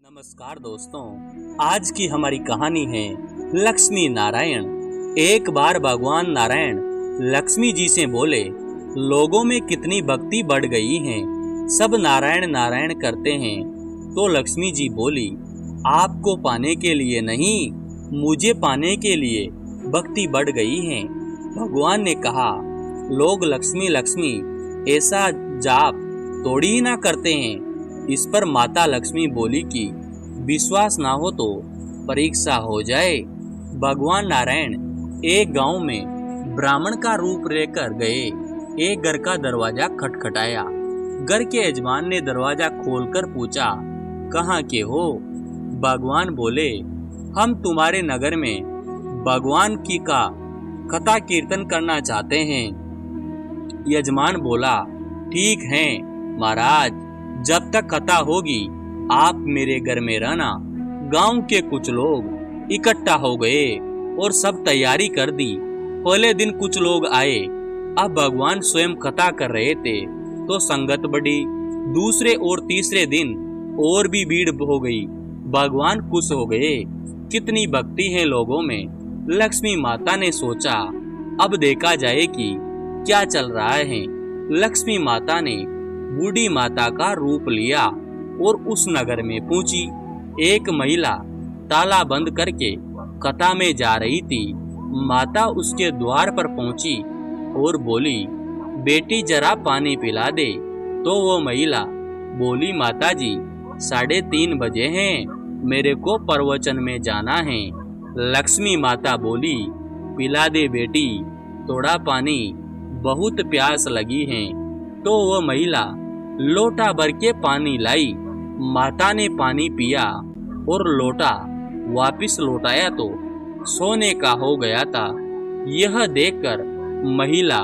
नमस्कार दोस्तों, आज की हमारी कहानी है लक्ष्मी नारायण। एक बार भगवान नारायण लक्ष्मी जी से बोले, लोगों में कितनी भक्ति बढ़ गई है, सब नारायण नारायण करते हैं। तो लक्ष्मी जी बोली, आपको पाने के लिए नहीं, मुझे पाने के लिए भक्ति बढ़ गई है। भगवान ने कहा, लोग लक्ष्मी लक्ष्मी ऐसा जाप थोड़ी ही ना करते हैं। इस पर माता लक्ष्मी बोली कि विश्वास ना हो तो परीक्षा हो जाए। भगवान नारायण एक गांव में ब्राह्मण का रूप लेकर गए। एक घर का दरवाजा खटखटाया। घर के यजमान ने दरवाजा खोलकर पूछा, कहाँ के हो? भगवान बोले, हम तुम्हारे नगर में भगवान की का कथा कीर्तन करना चाहते हैं। यजमान बोला, ठीक है महाराज, जब तक कथा होगी आप मेरे घर में रहना। गांव के कुछ लोग इकट्ठा हो गए और सब तैयारी कर दी। पहले दिन कुछ लोग आए। अब भगवान स्वयं कथा कर रहे थे तो संगत बढ़ी। दूसरे और तीसरे दिन और भी भीड़ हो गई। भगवान खुश हो गए, कितनी भक्ति है लोगों में। लक्ष्मी माता ने सोचा, अब देखा जाए कि क्या चल रहा है। लक्ष्मी माता ने बूढ़ी माता का रूप लिया और उस नगर में पहुंची। एक महिला ताला बंद करके कथा में जा रही थी। माता उसके द्वार पर पहुंची और बोली, बेटी जरा पानी पिला दे। तो वो महिला बोली, माता जी 3:30 बजे हैं, मेरे को प्रवचन में जाना है। लक्ष्मी माता बोली, पिला दे बेटी थोड़ा पानी, बहुत प्यास लगी है। तो वह महिला लोटा भर के पानी लाई। माता ने पानी पिया और लोटा वापस लौटाया तो सोने का हो गया था। यह देखकर महिला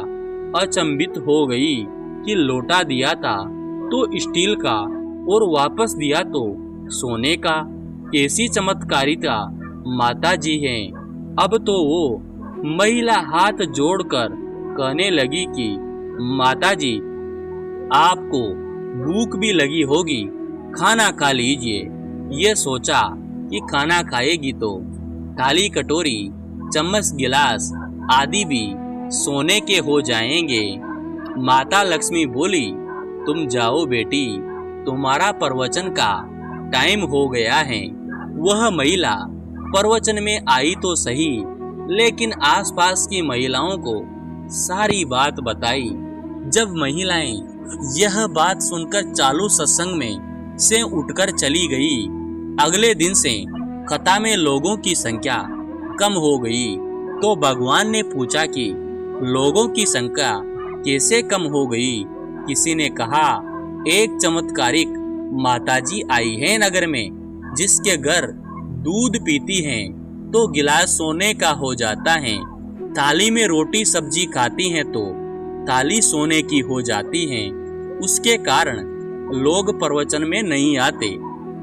अचंभित हो गई कि लोटा दिया था तो स्टील का और वापस दिया तो सोने का। कैसी चमत्कारिता माता जी है। अब तो वो महिला हाथ जोड़कर कहने लगी कि माता जी, आपको भूख भी लगी होगी, खाना खा लीजिए। ये सोचा कि खाना खाएगी तो थाली कटोरी चम्मच गिलास आदि भी सोने के हो जाएंगे। माता लक्ष्मी बोली, तुम जाओ बेटी, तुम्हारा प्रवचन का टाइम हो गया है। वह महिला प्रवचन में आई तो सही, लेकिन आसपास की महिलाओं को सारी बात बताई। जब महिलाएं यह बात सुनकर चालू सत्संग में से उठकर चली गई। अगले दिन से कथा में लोगों की संख्या कम हो गई। तो भगवान ने पूछा कि लोगों की संख्या कैसे कम हो गई? किसी ने कहा, एक चमत्कारिक माताजी आई है नगर में, जिसके घर दूध पीती हैं तो गिलास सोने का हो जाता है। थाली में रोटी सब्जी खाती हैं तो थाली सोने की हो जाती है। उसके कारण लोग प्रवचन में नहीं आते।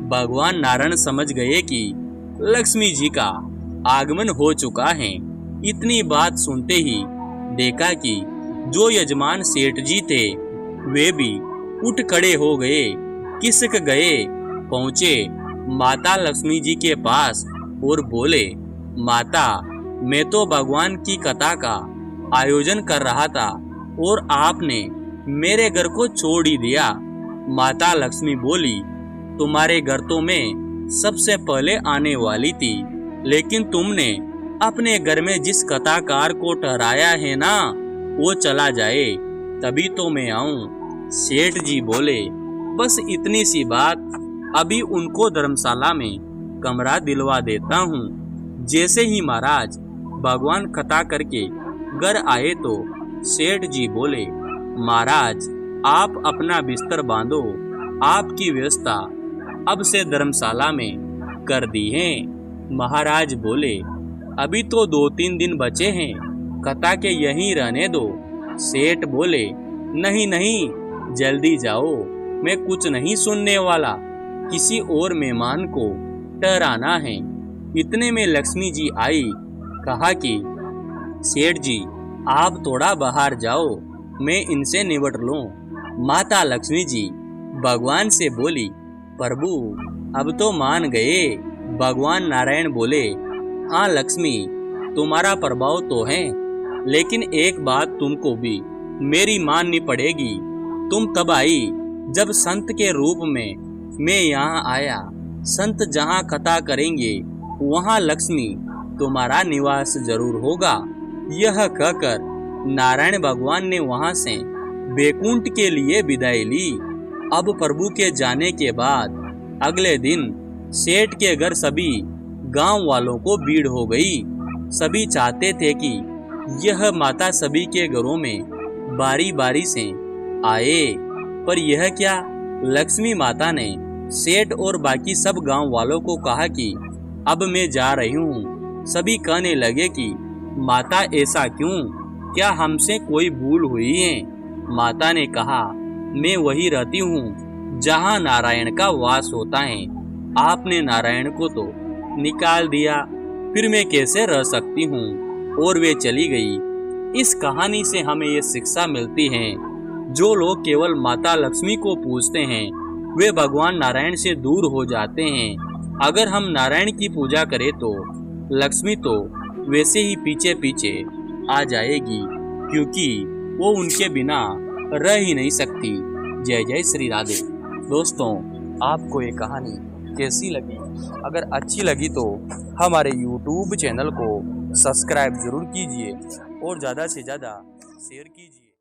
भगवान नारायण समझ गए कि लक्ष्मी जी का आगमन हो चुका है। इतनी बात सुनते ही देखा कि जो यजमान सेठ जी थे वे भी उठ खड़े हो गए। किसक गए, पहुँचे माता लक्ष्मी जी के पास और बोले, माता, मैं तो भगवान की कथा का आयोजन कर रहा था और आपने मेरे घर को छोड़ ही दिया। माता लक्ष्मी बोली, तुम्हारे घर तो मैं सबसे पहले आने वाली थी, लेकिन तुमने अपने घर में जिस कथाकार को ठहराया है ना, वो चला जाए तभी तो मैं आऊं। सेठ जी बोले, बस इतनी सी बात, अभी उनको धर्मशाला में कमरा दिलवा देता हूँ। जैसे ही महाराज भगवान कथा करके घर आए तो सेठ जी बोले, महाराज आप अपना बिस्तर बांधो, आपकी व्यवस्था अब से धर्मशाला में कर दी है। महाराज बोले, अभी तो 2-3 दिन बचे हैं, कथा के यहीं रहने दो। सेठ बोले, नहीं नहीं, जल्दी जाओ, मैं कुछ नहीं सुनने वाला, किसी और मेहमान को ठहराना है। इतने में लक्ष्मी जी आई। कहा कि सेठ जी आप थोड़ा बाहर जाओ, मैं इनसे निपट लूं। माता लक्ष्मी जी भगवान से बोली, प्रभु अब तो मान गए। भगवान नारायण बोले, हाँ लक्ष्मी, तुम्हारा प्रभाव तो है, लेकिन एक बात तुमको भी मेरी माननी पड़ेगी। तुम तब आई जब संत के रूप में मैं यहाँ आया। संत जहाँ कथा करेंगे वहाँ लक्ष्मी तुम्हारा निवास जरूर होगा। यह कहकर नारायण भगवान ने वहाँ से बैकुंठ के लिए विदाई ली। अब प्रभु के जाने के बाद अगले दिन सेठ के घर सभी गांव वालों को भीड़ हो गई। सभी चाहते थे कि यह माता सभी के घरों में बारी बारी से आए, पर यह क्या, लक्ष्मी माता ने सेठ और बाकी सब गांव वालों को कहा कि अब मैं जा रही हूँ। सभी कहने लगे कि माता ऐसा क्यों, क्या हमसे कोई भूल हुई है? माता ने कहा, मैं वही रहती हूँ जहाँ नारायण का वास होता है। आपने नारायण को तो निकाल दिया, फिर मैं कैसे रह सकती हूँ? और वे चली गई। इस कहानी से हमें ये शिक्षा मिलती है, जो लोग केवल माता लक्ष्मी को पूजते हैं वे भगवान नारायण से दूर हो जाते हैं। अगर हम नारायण की पूजा करें तो लक्ष्मी तो वैसे ही पीछे पीछे आ जाएगी, क्योंकि वो उनके बिना रह ही नहीं सकती। जय जय श्री राधे। दोस्तों, आपको ये कहानी कैसी लगी? अगर अच्छी लगी तो हमारे YouTube चैनल को सब्सक्राइब जरूर कीजिए और ज़्यादा से ज़्यादा शेयर कीजिए।